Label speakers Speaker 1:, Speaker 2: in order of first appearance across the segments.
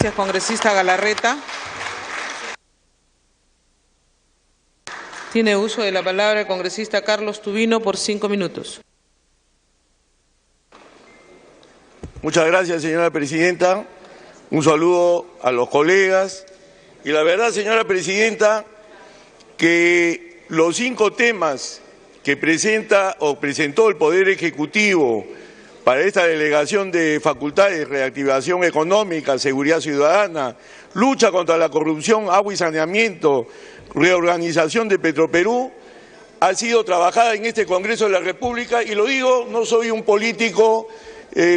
Speaker 1: Gracias, congresista Galarreta. Tiene uso de la palabra el congresista Carlos Tubino por 5 minutos.
Speaker 2: Muchas gracias, señora presidenta. Un saludo a los colegas. Y la verdad, señora presidenta, que los 5 temas que presentó el Poder Ejecutivo para esta delegación de facultades, reactivación económica, seguridad ciudadana, lucha contra la corrupción, agua y saneamiento, reorganización de Petroperú, ha sido trabajada en este Congreso de la República, y lo digo, no soy un político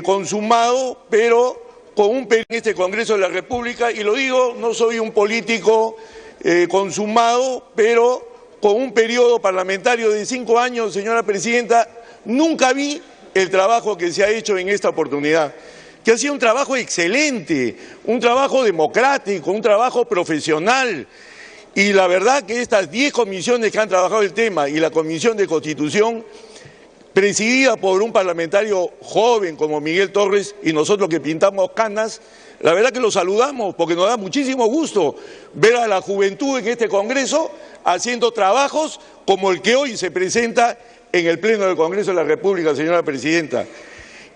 Speaker 2: consumado, pero con un periodo en este Congreso de la República, y lo digo, no soy un político consumado, pero con un periodo parlamentario de 5 años, señora presidenta, nunca vi el trabajo que se ha hecho en esta oportunidad, que ha sido un trabajo excelente, un trabajo democrático, un trabajo profesional. Y la verdad que estas 10 comisiones que han trabajado el tema y la Comisión de Constitución, presidida por un parlamentario joven como Miguel Torres y nosotros que pintamos canas, la verdad que lo saludamos porque nos da muchísimo gusto ver a la juventud en este Congreso haciendo trabajos como el que hoy se presenta en el Pleno del Congreso de la República, señora presidenta.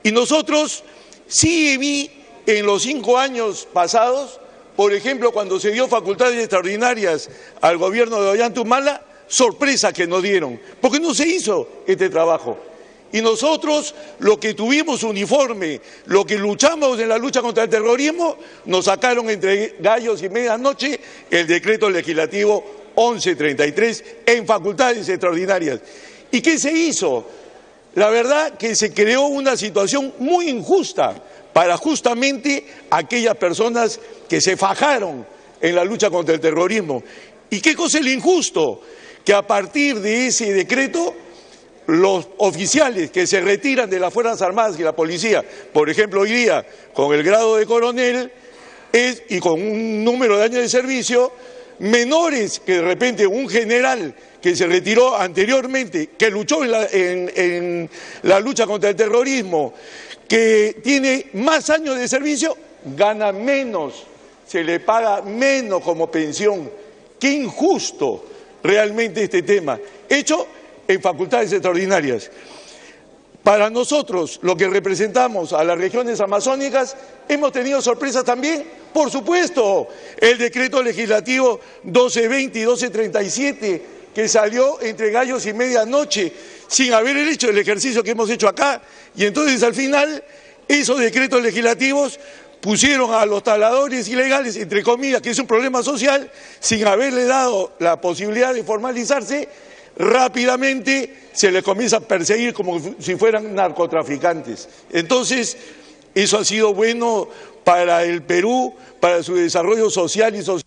Speaker 2: Y nosotros sí vi en los 5 años pasados, por ejemplo, cuando se dio facultades extraordinarias al gobierno de Ollanta, sorpresa que nos dieron, porque no se hizo este trabajo. Y nosotros, lo que tuvimos uniforme, lo que luchamos en la lucha contra el terrorismo, nos sacaron entre gallos y medianoche el decreto legislativo 1133 en facultades extraordinarias. ¿Y qué se hizo? La verdad que se creó una situación muy injusta para justamente aquellas personas que se fajaron en la lucha contra el terrorismo. ¿Y qué cosa es lo injusto? Que a partir de ese decreto, los oficiales que se retiran de las Fuerzas Armadas y la Policía, por ejemplo, hoy día, con el grado de coronel y con un número de años de servicio, menores que de repente un general que se retiró anteriormente, que luchó en la lucha contra el terrorismo, que tiene más años de servicio, gana menos, se le paga menos como pensión. Qué injusto realmente este tema, hecho en facultades extraordinarias. Para nosotros, lo que representamos a las regiones amazónicas, hemos tenido sorpresas también, por supuesto, el decreto legislativo 1220 y 1237, que salió entre gallos y medianoche, sin haber hecho el ejercicio que hemos hecho acá, y entonces al final esos decretos legislativos pusieron a los taladores ilegales, entre comillas, que es un problema social, sin haberle dado la posibilidad de formalizarse, rápidamente se les comienza a perseguir como si fueran narcotraficantes. Entonces, eso ha sido bueno para el Perú, para su desarrollo social y social.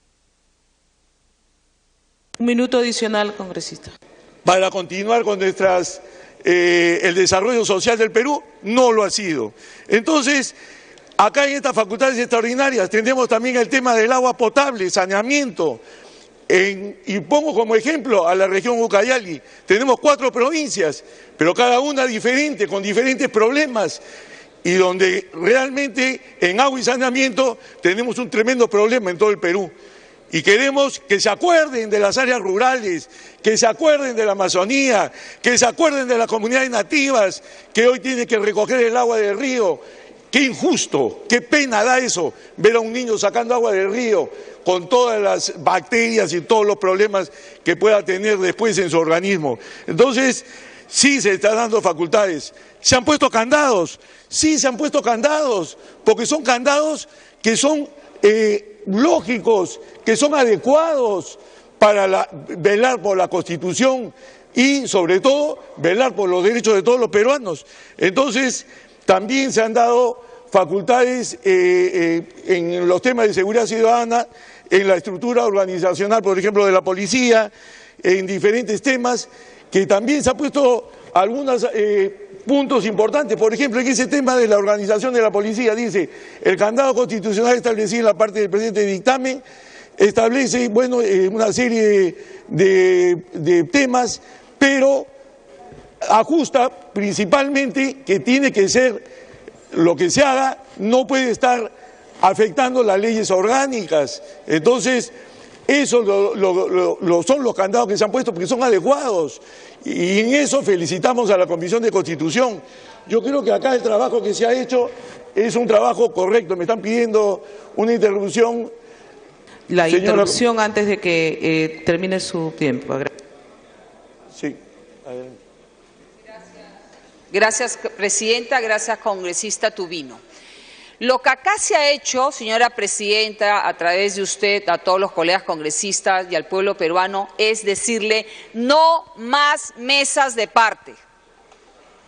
Speaker 1: Un minuto adicional, congresista.
Speaker 2: Para continuar con el desarrollo social del Perú, no lo ha sido. Entonces, acá en estas facultades extraordinarias tendremos también el tema del agua potable, saneamiento. Y pongo como ejemplo a la región Ucayali. Tenemos 4 provincias, pero cada una diferente, con diferentes problemas, y donde realmente en agua y saneamiento tenemos un tremendo problema en todo el Perú. Y queremos que se acuerden de las áreas rurales, que se acuerden de la Amazonía, que se acuerden de las comunidades nativas, que hoy tienen que recoger el agua del río. Qué injusto, qué pena da eso, ver a un niño sacando agua del río con todas las bacterias y todos los problemas que pueda tener después en su organismo. Entonces, sí se están dando facultades. ¿Se han puesto candados? Sí, se han puesto candados, porque son candados que son lógicos, que son adecuados para velar por la Constitución y, sobre todo, velar por los derechos de todos los peruanos. Entonces, también se han dado facultades en los temas de seguridad ciudadana, en la estructura organizacional, por ejemplo, de la policía, en diferentes temas, que también se han puesto algunos puntos importantes. Por ejemplo, en ese tema de la organización de la policía, dice, el candado constitucional establecido en la parte del presente dictamen establece, bueno, una serie de temas, pero ajusta principalmente que tiene que ser, lo que se haga no puede estar afectando las leyes orgánicas. Entonces, esos son los candados que se han puesto porque son adecuados. Y en eso felicitamos a la Comisión de Constitución. Yo creo que acá el trabajo que se ha hecho es un trabajo correcto. Me están pidiendo una interrupción.
Speaker 1: La interrupción antes de que termine su tiempo.
Speaker 2: Sí, adelante.
Speaker 3: Gracias, presidenta. Gracias, congresista Tubino. Lo que acá se ha hecho, señora presidenta, a través de usted, a todos los colegas congresistas y al pueblo peruano, es decirle no más mesas de parte.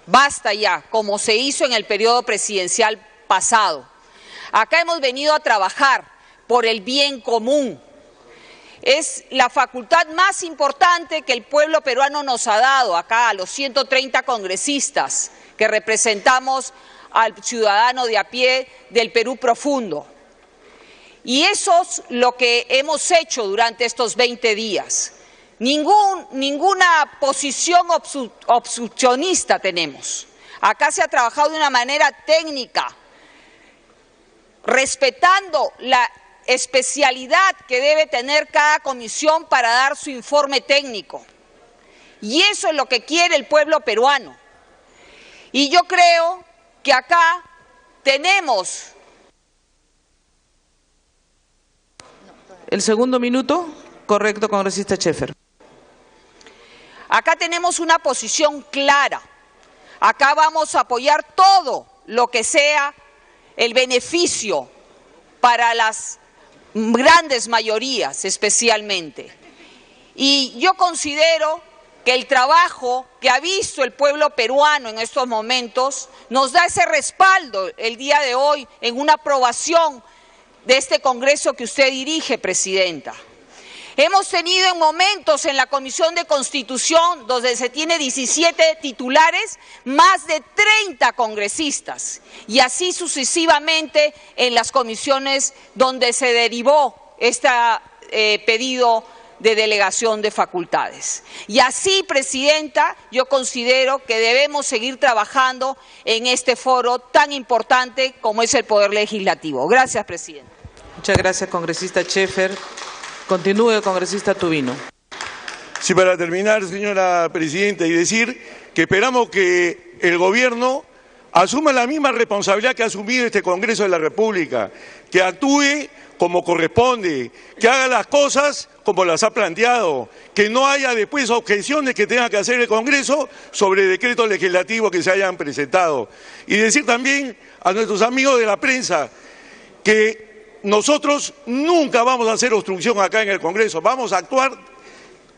Speaker 3: Basta ya, como se hizo en el periodo presidencial pasado. Acá hemos venido a trabajar por el bien común. Es la facultad más importante que el pueblo peruano nos ha dado acá, a los 130 congresistas que representamos al ciudadano de a pie del Perú profundo. Y eso es lo que hemos hecho durante estos 20 días. Ninguna posición obstruccionista tenemos. Acá se ha trabajado de una manera técnica, respetando la especialidad que debe tener cada comisión para dar su informe técnico. Y eso es lo que quiere el pueblo peruano. Y yo creo que acá tenemos...
Speaker 1: El segundo minuto, correcto, congresista Scheffer.
Speaker 3: Acá tenemos una posición clara. Acá vamos a apoyar todo lo que sea el beneficio para las grandes mayorías especialmente. Y yo considero que el trabajo que ha visto el pueblo peruano en estos momentos nos da ese respaldo el día de hoy en una aprobación de este Congreso que usted dirige, presidenta. Hemos tenido momentos en la Comisión de Constitución donde se tiene 17 titulares, más de 30 congresistas y así sucesivamente en las comisiones donde se derivó este pedido de delegación de facultades. Y así, presidenta, yo considero que debemos seguir trabajando en este foro tan importante como es el Poder Legislativo. Gracias, presidenta.
Speaker 1: Muchas gracias, congresista Scheffer. Continúe, congresista Tubino.
Speaker 2: Sí, para terminar, señora presidenta, y decir que esperamos que el gobierno asuma la misma responsabilidad que ha asumido este Congreso de la República, que actúe como corresponde, que haga las cosas como las ha planteado, que no haya después objeciones que tenga que hacer el Congreso sobre decretos legislativos que se hayan presentado. Y decir también a nuestros amigos de la prensa que nosotros nunca vamos a hacer obstrucción acá en el Congreso, vamos a actuar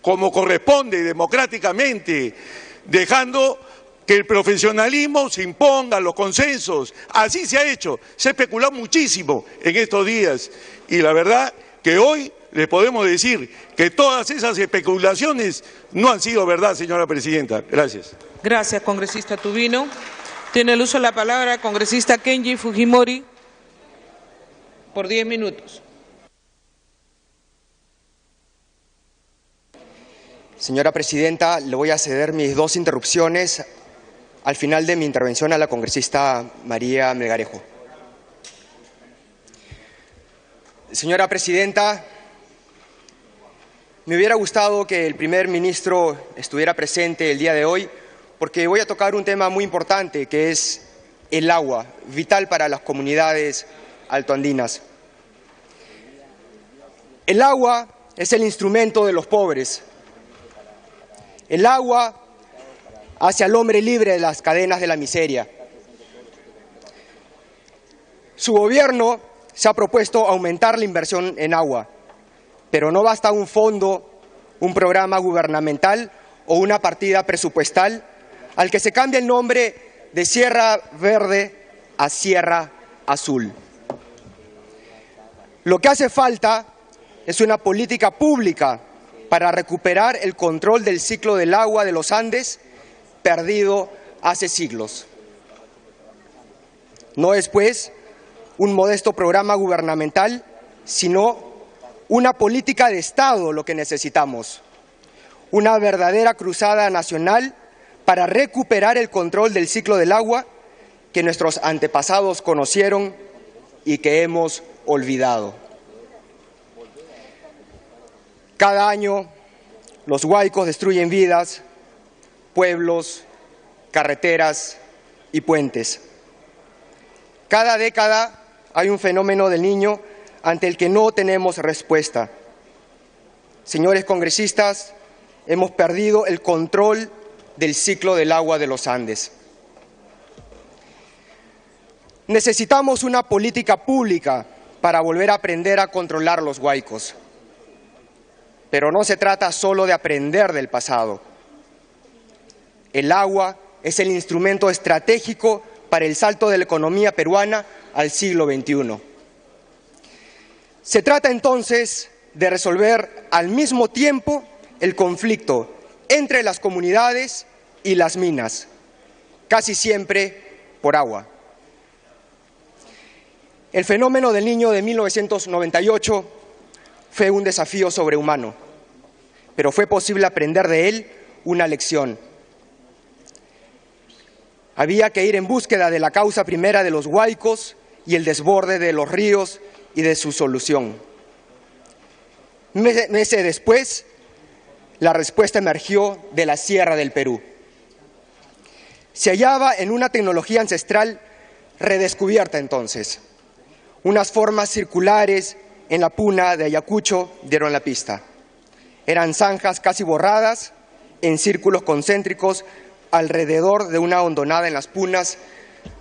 Speaker 2: como corresponde, democráticamente, dejando que el profesionalismo se imponga, los consensos. Así se ha hecho, se ha especulado muchísimo en estos días y la verdad que hoy les podemos decir que todas esas especulaciones no han sido verdad, señora presidenta. Gracias.
Speaker 1: Gracias, congresista Tubino. Tiene el uso de la palabra congresista Kenji Fujimori por 10 minutos.
Speaker 4: Señora presidenta, le voy a ceder mis 2 interrupciones al final de mi intervención a la congresista María Melgarejo. Señora presidenta, me hubiera gustado que el primer ministro estuviera presente el día de hoy porque voy a tocar un tema muy importante que es el agua, vital para las comunidades altoandinas. El agua es el instrumento de los pobres. El agua hace al hombre libre de las cadenas de la miseria. Su gobierno se ha propuesto aumentar la inversión en agua, pero no basta un fondo, un programa gubernamental o una partida presupuestal al que se cambie el nombre de Sierra Verde a Sierra Azul. Lo que hace falta es una política pública para recuperar el control del ciclo del agua de los Andes perdido hace siglos. No es, pues, un modesto programa gubernamental, sino una política de Estado lo que necesitamos. Una verdadera cruzada nacional para recuperar el control del ciclo del agua que nuestros antepasados conocieron y que hemos olvidado. Cada año los huaicos destruyen vidas, pueblos, carreteras y puentes. Cada década hay un fenómeno del Niño ante el que no tenemos respuesta. Señores congresistas, hemos perdido el control del ciclo del agua de los Andes. Necesitamos una política pública para volver a aprender a controlar los huaicos. Pero no se trata solo de aprender del pasado. El agua es el instrumento estratégico para el salto de la economía peruana al siglo XXI. Se trata entonces de resolver al mismo tiempo el conflicto entre las comunidades y las minas, casi siempre por agua. El fenómeno del Niño de 1998 fue un desafío sobrehumano, pero fue posible aprender de él una lección. Había que ir en búsqueda de la causa primera de los huaicos y el desborde de los ríos y de su solución. Meses después, la respuesta emergió de la Sierra del Perú. Se hallaba en una tecnología ancestral redescubierta entonces. Unas formas circulares en la puna de Ayacucho dieron la pista. Eran zanjas casi borradas en círculos concéntricos alrededor de una hondonada en las punas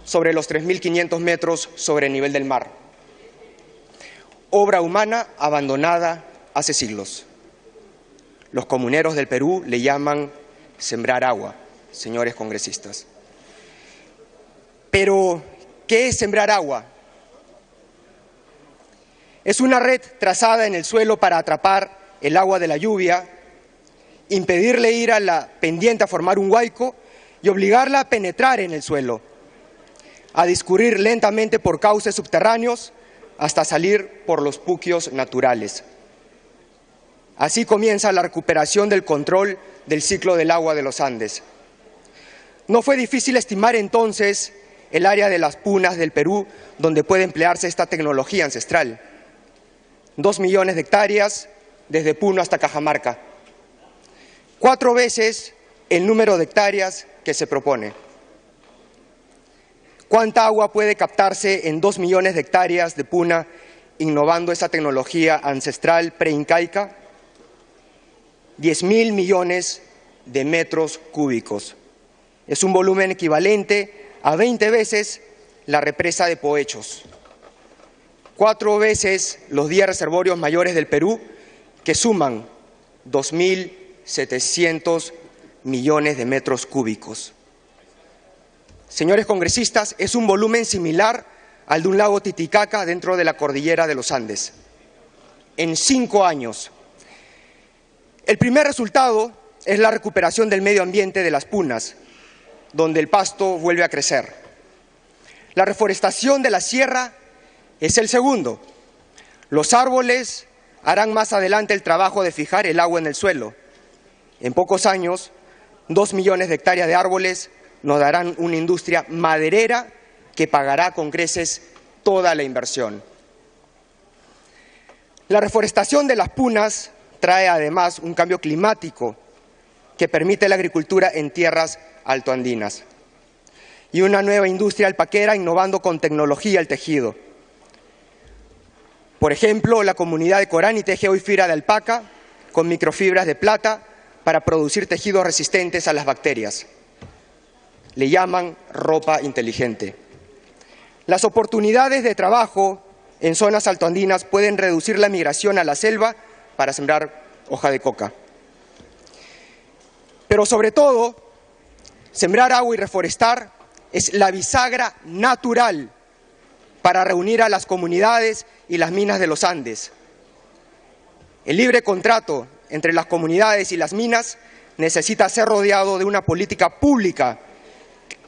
Speaker 4: sobre los 3.500 metros sobre el nivel del mar. Obra humana abandonada hace siglos. Los comuneros del Perú le llaman sembrar agua, señores congresistas. Pero, ¿qué es sembrar agua? Es una red trazada en el suelo para atrapar el agua de la lluvia, impedirle ir a la pendiente a formar un huaico y obligarla a penetrar en el suelo, a discurrir lentamente por cauces subterráneos hasta salir por los puquios naturales. Así comienza la recuperación del control del ciclo del agua de los Andes. No fue difícil estimar entonces el área de las punas del Perú donde puede emplearse esta tecnología ancestral. 2 millones de hectáreas desde Puno hasta Cajamarca. 4 veces el número de hectáreas que se propone. ¿Cuánta agua puede captarse en 2 millones de hectáreas de puna innovando esa tecnología ancestral preincaica? 10.000 millones de metros cúbicos. Es un volumen equivalente a 20 veces la represa de Poechos. 4 veces los 10 reservorios mayores del Perú, que suman 2.700 millones de metros cúbicos. Señores congresistas, es un volumen similar al de un lago Titicaca dentro de la cordillera de los Andes. En 5 años. El primer resultado es la recuperación del medio ambiente de las punas, donde el pasto vuelve a crecer. La reforestación de la sierra es el segundo. Los árboles harán más adelante el trabajo de fijar el agua en el suelo. En pocos años, 2 millones de hectáreas de árboles nos darán una industria maderera que pagará con creces toda la inversión. La reforestación de las punas trae además un cambio climático que permite la agricultura en tierras altoandinas y una nueva industria alpaquera innovando con tecnología el tejido. Por ejemplo, la comunidad de Corani teje hoy fibra de alpaca con microfibras de plata para producir tejidos resistentes a las bacterias. Le llaman ropa inteligente. Las oportunidades de trabajo en zonas altoandinas pueden reducir la migración a la selva para sembrar hoja de coca. Pero sobre todo, sembrar agua y reforestar es la bisagra natural para reunir a las comunidades y las minas de los Andes. El libre contrato entre las comunidades y las minas necesita ser rodeado de una política pública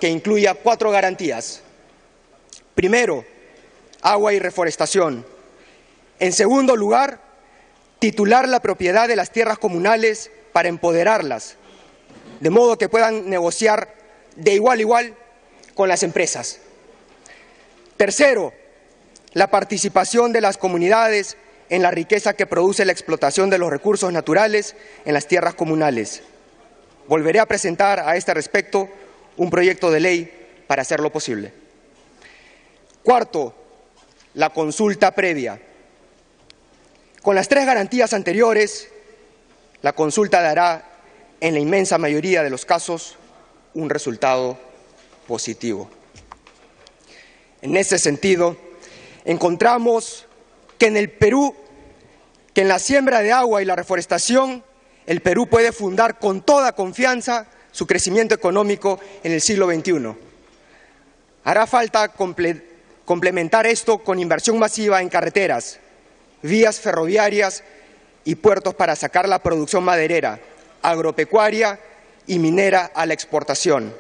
Speaker 4: que incluya 4 garantías. Primero, agua y reforestación. En segundo lugar, titular la propiedad de las tierras comunales para empoderarlas, de modo que puedan negociar de igual a igual con las empresas. Tercero, la participación de las comunidades en la riqueza que produce la explotación de los recursos naturales en las tierras comunales. Volveré a presentar a este respecto un proyecto de ley para hacerlo posible. Cuarto, la consulta previa. Con las tres garantías anteriores, la consulta dará, en la inmensa mayoría de los casos, un resultado positivo. En ese sentido, encontramos que en el Perú, que en la siembra de agua y la reforestación, el Perú puede fundar con toda confianza su crecimiento económico en el siglo XXI. Hará falta complementar esto con inversión masiva en carreteras, vías ferroviarias y puertos para sacar la producción maderera, agropecuaria y minera a la exportación.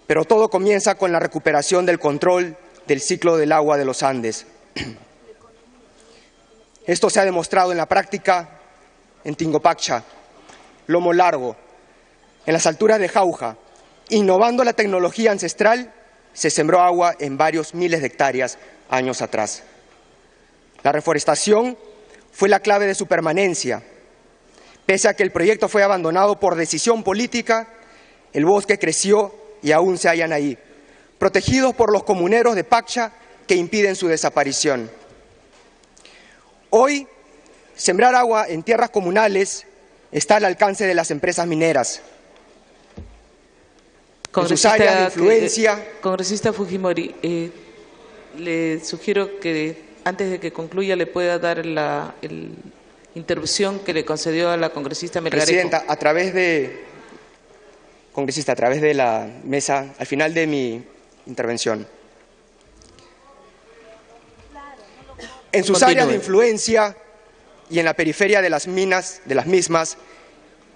Speaker 4: Pero todo comienza con la recuperación del control del ciclo del agua de los Andes. Esto se ha demostrado en la práctica en Tingopacha, Lomo Largo, en las alturas de Jauja. Innovando la tecnología ancestral, se sembró agua en varios miles de hectáreas años atrás. La reforestación fue la clave de su permanencia. Pese a que el proyecto fue abandonado por decisión política, el bosque creció y aún se hallan ahí, protegidos por los comuneros de Pacha que impiden su desaparición. Hoy, sembrar agua en tierras comunales está al alcance de las empresas mineras. En sus áreas de influencia.
Speaker 1: Congresista Fujimori, le sugiero que antes de que concluya le pueda dar la interrupción que le concedió a la congresista Melgarejo.
Speaker 4: Presidenta, a través de la mesa, al final de mi intervención. En sus áreas de influencia y en la periferia de las mismas,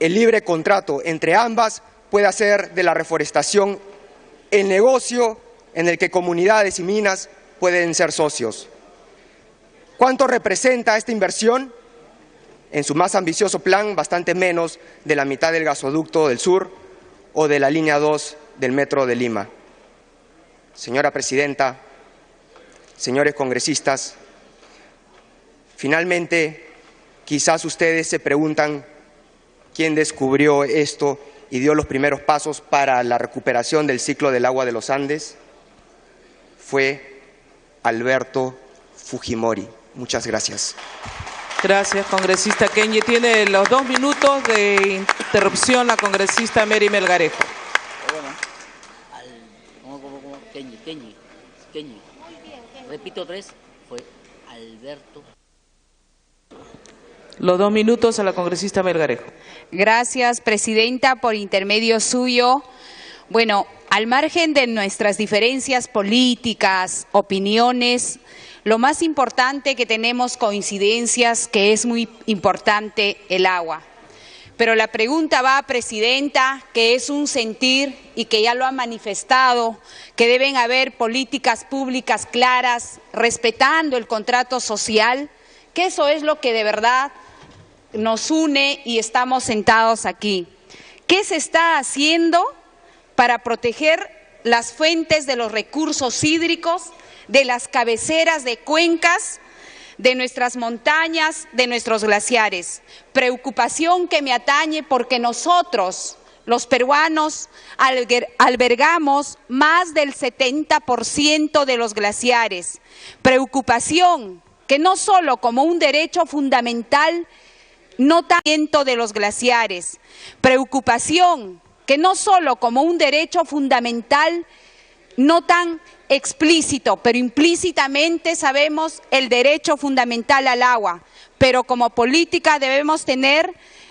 Speaker 4: el libre contrato entre ambas puede hacer de la reforestación el negocio en el que comunidades y minas pueden ser socios. ¿Cuánto representa esta inversión? En su más ambicioso plan, bastante menos de la mitad del gasoducto del sur o de la línea 2 del Metro de Lima. Señora Presidenta, señores congresistas, finalmente, quizás ustedes se preguntan quién descubrió esto y dio los primeros pasos para la recuperación del ciclo del agua de los Andes. Fue Alberto Fujimori. Muchas gracias.
Speaker 1: Gracias, congresista Kenji. Tiene los 2 minutos de interrupción la congresista Mary Melgarejo.
Speaker 5: Kenji. Repito otra vez, fue Alberto.
Speaker 1: Los 2 minutos a la congresista Melgarejo.
Speaker 3: Gracias, presidenta, por intermedio suyo. Bueno, al margen de nuestras diferencias políticas, opiniones, lo más importante que tenemos coincidencias, que es muy importante el agua. Pero la pregunta va, presidenta, que es un sentir y que ya lo ha manifestado, que deben haber políticas públicas claras, respetando el contrato social, que eso es lo que de verdad nos une y estamos sentados aquí. ¿Qué se está haciendo para proteger las fuentes de los recursos hídricos, de las cabeceras de cuencas, de nuestras montañas, de nuestros glaciares? Preocupación que me atañe porque nosotros, los peruanos, albergamos más del 70% de los glaciares. Preocupación que no solo como un derecho fundamental, no tanto de los glaciares. Preocupación que no solo como un derecho fundamental, no tan explícito, pero implícitamente sabemos el derecho fundamental al agua, pero como política debemos tener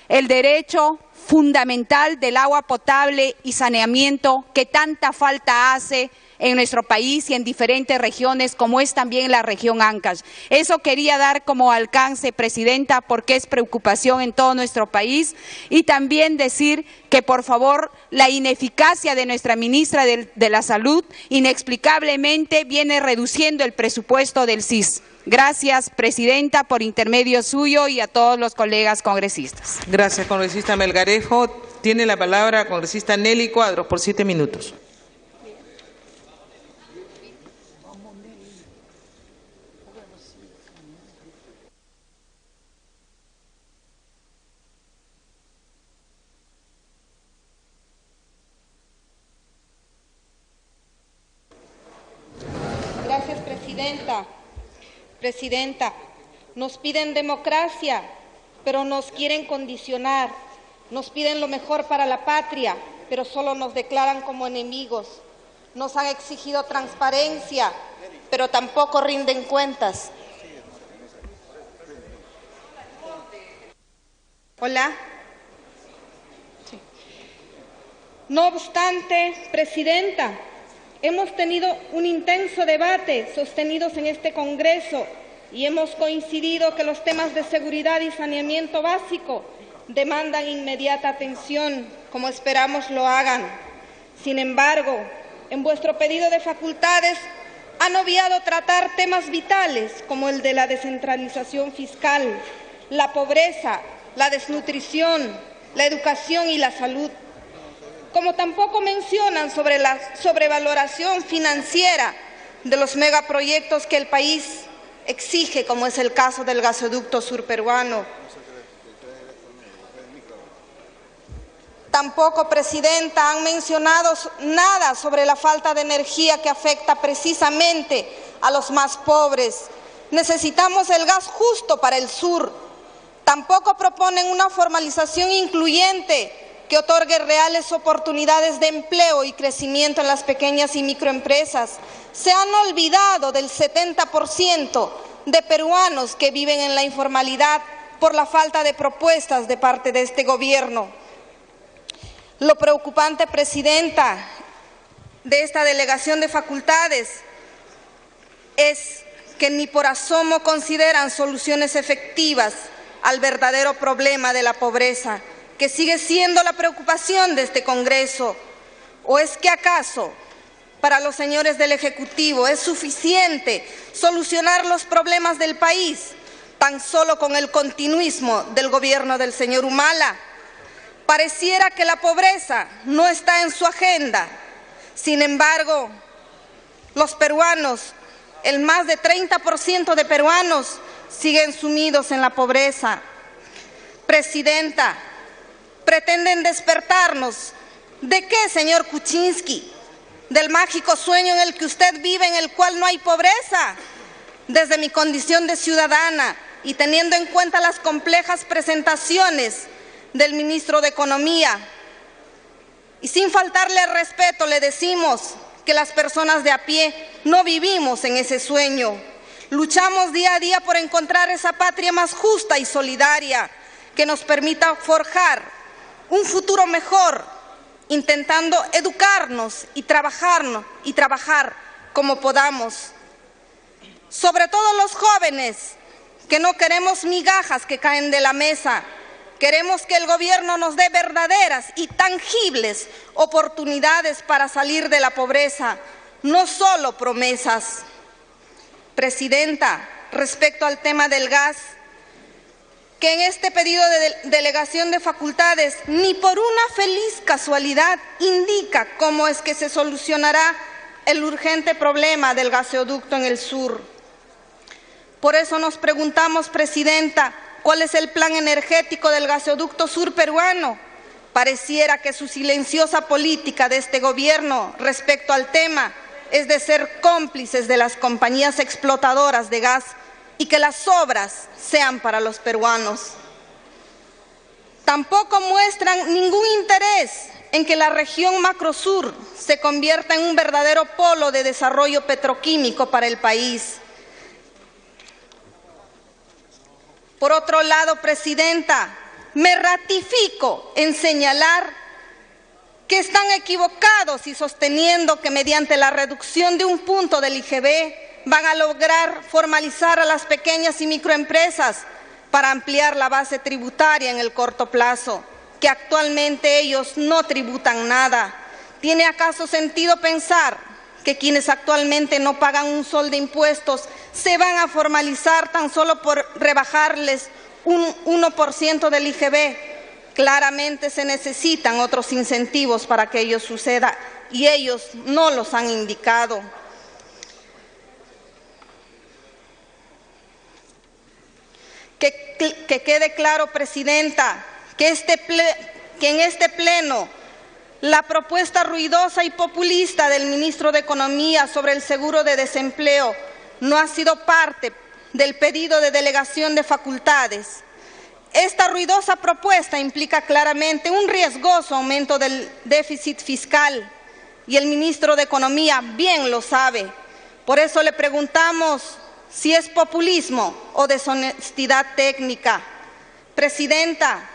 Speaker 3: el derecho fundamental del agua potable y saneamiento que tanta falta hace en nuestro país y en diferentes regiones, como es también la región Ancash. Eso quería dar como alcance, presidenta, porque es preocupación en todo nuestro país, y también decir que, por favor, la ineficacia de nuestra ministra de la Salud inexplicablemente viene reduciendo el presupuesto del CIS. Gracias, presidenta, por intermedio suyo y a todos los colegas congresistas.
Speaker 1: Gracias, congresista Melgarejo. Tiene la palabra congresista Nelly Cuadros por 7 minutos.
Speaker 6: Presidenta, nos piden democracia, pero nos quieren condicionar. Nos piden lo mejor para la patria, pero solo nos declaran como enemigos. Nos han exigido transparencia, pero tampoco rinden cuentas. Hola. Sí. No obstante, Presidenta, hemos tenido un intenso debate sostenidos en este Congreso y hemos coincidido que los temas de seguridad y saneamiento básico demandan inmediata atención, como esperamos lo hagan. Sin embargo, en vuestro pedido de facultades han obviado tratar temas vitales como el de la descentralización fiscal, la pobreza, la desnutrición, la educación y la salud. Como tampoco mencionan sobre la sobrevaloración financiera de los megaproyectos que el país exige, como es el caso del gasoducto surperuano. Tampoco, Presidenta, han mencionado nada sobre la falta de energía que afecta precisamente a los más pobres. Necesitamos el gas justo para el sur. Tampoco proponen una formalización incluyente que otorgue reales oportunidades de empleo y crecimiento en las pequeñas y microempresas. Se han olvidado del 70% de peruanos que viven en la informalidad por la falta de propuestas de parte de este gobierno. Lo preocupante, Presidenta, de esta delegación de facultades es que ni por asomo consideran soluciones efectivas al verdadero problema de la pobreza, que sigue siendo la preocupación de este Congreso. ¿O es que acaso para los señores del Ejecutivo es suficiente solucionar los problemas del país tan solo con el continuismo del gobierno del señor Humala? Pareciera que la pobreza no está en su agenda. Sin embargo, los peruanos, el más de 30% de peruanos, siguen sumidos en la pobreza. Presidenta, pretenden despertarnos. ¿De qué, señor Kuczynski? ¿Del mágico sueño en el que usted vive, en el cual no hay pobreza? Desde mi condición de ciudadana y teniendo en cuenta las complejas presentaciones del ministro de Economía, y sin faltarle al respeto le decimos que las personas de a pie no vivimos en ese sueño. Luchamos día a día por encontrar esa patria más justa y solidaria que nos permita forjar un futuro mejor, intentando educarnos y trabajar como podamos. Sobre todo los jóvenes, que no queremos migajas que caen de la mesa. Queremos que el gobierno nos dé verdaderas y tangibles oportunidades para salir de la pobreza, no solo promesas. Presidenta, respecto al tema del gas, que en este pedido de delegación de facultades ni por una feliz casualidad indica cómo es que se solucionará el urgente problema del gasoducto en el sur. Por eso nos preguntamos, Presidenta, ¿cuál es el plan energético del gasoducto surperuano? Pareciera que su silenciosa política de este gobierno respecto al tema es de ser cómplices de las compañías explotadoras de gas y que las obras sean para los peruanos. Tampoco muestran ningún interés en que la región macrosur se convierta en un verdadero polo de desarrollo petroquímico para el país. Por otro lado, Presidenta, me ratifico en señalar que están equivocados y sosteniendo que mediante la reducción de un punto del IGB van a lograr formalizar a las pequeñas y microempresas para ampliar la base tributaria en el corto plazo, que actualmente ellos no tributan nada. ¿Tiene acaso sentido pensar que quienes actualmente no pagan un sol de impuestos se van a formalizar tan solo por rebajarles un 1% del IGB? Claramente se necesitan otros incentivos para que ello suceda y ellos no los han indicado. Que quede claro, Presidenta, que en este pleno la propuesta ruidosa y populista del ministro de Economía sobre el seguro de desempleo no ha sido parte del pedido de delegación de facultades. Esta ruidosa propuesta implica claramente un riesgoso aumento del déficit fiscal y el ministro de Economía bien lo sabe. Por eso le preguntamos si es populismo o deshonestidad técnica. Presidenta,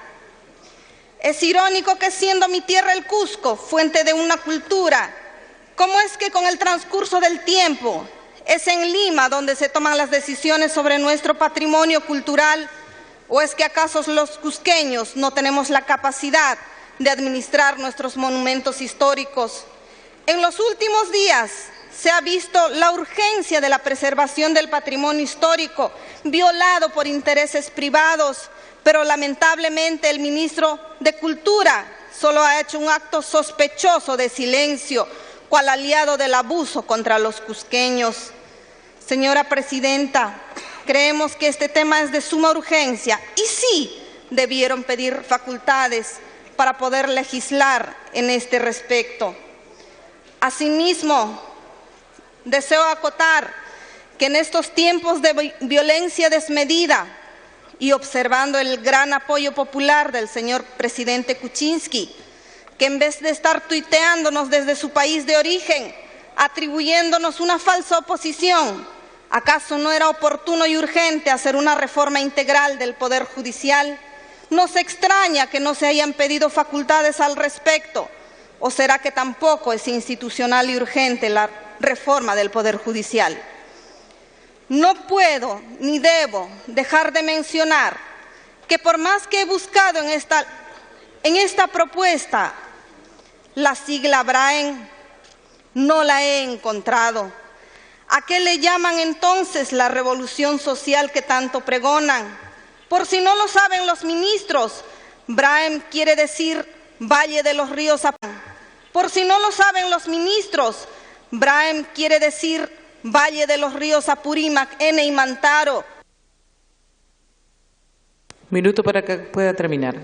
Speaker 6: es irónico que siendo mi tierra el Cusco, fuente de una cultura, ¿cómo es que con el transcurso del tiempo es en Lima donde se toman las decisiones sobre nuestro patrimonio cultural? ¿O es que acaso los cusqueños no tenemos la capacidad de administrar nuestros monumentos históricos? En los últimos días se ha visto la urgencia de la preservación del patrimonio histórico violado por intereses privados, pero lamentablemente el ministro de Cultura solo ha hecho un acto sospechoso de silencio, cual aliado del abuso contra los cusqueños. Señora Presidenta, creemos que este tema es de suma urgencia y sí debieron pedir facultades para poder legislar en este respecto. Asimismo, deseo acotar que en estos tiempos de violencia desmedida y observando el gran apoyo popular del señor presidente Kuczynski, que en vez de estar tuiteándonos desde su país de origen, atribuyéndonos una falsa oposición, ¿acaso no era oportuno y urgente hacer una reforma integral del Poder Judicial? Nos extraña que no se hayan pedido facultades al respecto, ¿o será que tampoco es institucional y urgente la reforma del Poder Judicial? No puedo ni debo dejar de mencionar que por más que he buscado en esta propuesta la sigla BRAEN, no la he encontrado. ¿A qué le llaman entonces la revolución social que tanto pregonan? Por si no lo saben los ministros, BRAEN quiere decir Valle de los Ríos Apán. Por si no lo saben los ministros, BRAEN quiere decir Valle de los Ríos Apurímac, Ene y Mantaro.
Speaker 1: Minuto para que pueda terminar.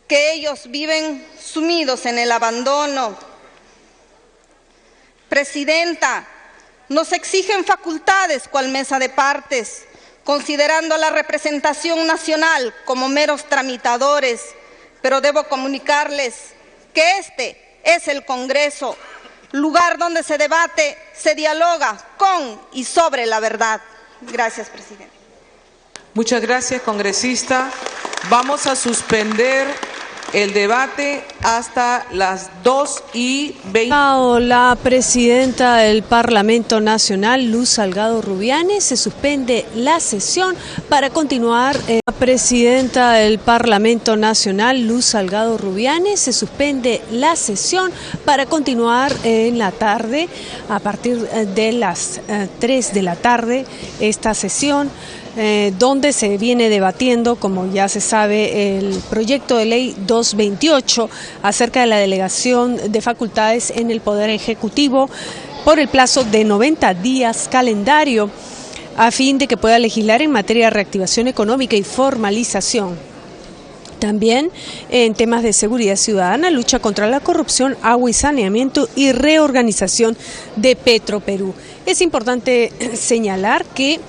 Speaker 6: Que ellos viven sumidos en el abandono. Presidenta, nos exigen facultades cual mesa de partes, considerando a la representación nacional como meros tramitadores, pero debo comunicarles que este es el Congreso, lugar donde se debate, se dialoga con y sobre la verdad. Gracias, presidente.
Speaker 1: Muchas gracias, congresista. Vamos a suspender el debate hasta las 2:20.
Speaker 7: La presidenta del Parlamento Nacional, Luz Salgado Rubianes, se suspende la sesión para continuar. La presidenta del Parlamento Nacional, Luz Salgado Rubianes, se suspende la sesión para continuar en la tarde, a partir de las 3 de la tarde, esta sesión. Donde se viene debatiendo, como ya se sabe, el proyecto de ley 228 acerca de la delegación de facultades en el Poder Ejecutivo por el plazo de 90 días calendario a fin de que pueda legislar en materia de reactivación económica y formalización. También en temas de seguridad ciudadana, lucha contra la corrupción, agua y saneamiento y reorganización de Petroperú. Es importante señalar que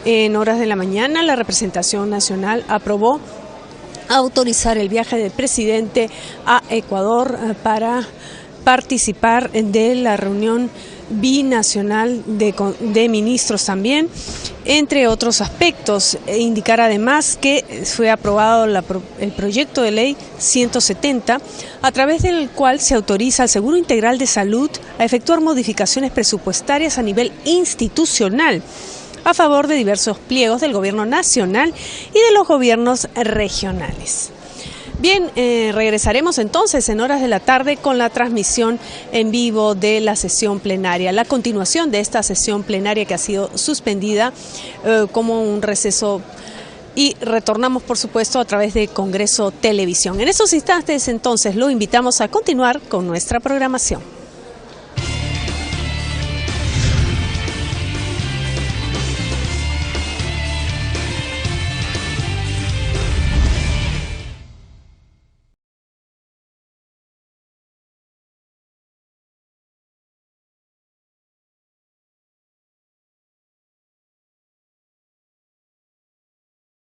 Speaker 7: en horas de la mañana la representación nacional aprobó autorizar el viaje del presidente a Ecuador para participar de la reunión binacional de ministros también, entre otros aspectos. Indicar además que fue aprobado el proyecto de ley 170, a través del cual se autoriza al Seguro Integral de Salud a efectuar modificaciones presupuestarias a nivel institucional a favor de diversos pliegos del gobierno nacional y de los gobiernos regionales. Bien, regresaremos entonces en horas de la tarde con la transmisión en vivo de la sesión plenaria, la continuación de esta sesión plenaria que ha sido suspendida como un receso, y retornamos por supuesto a través de Congreso Televisión. En estos instantes entonces lo invitamos a continuar con nuestra programación.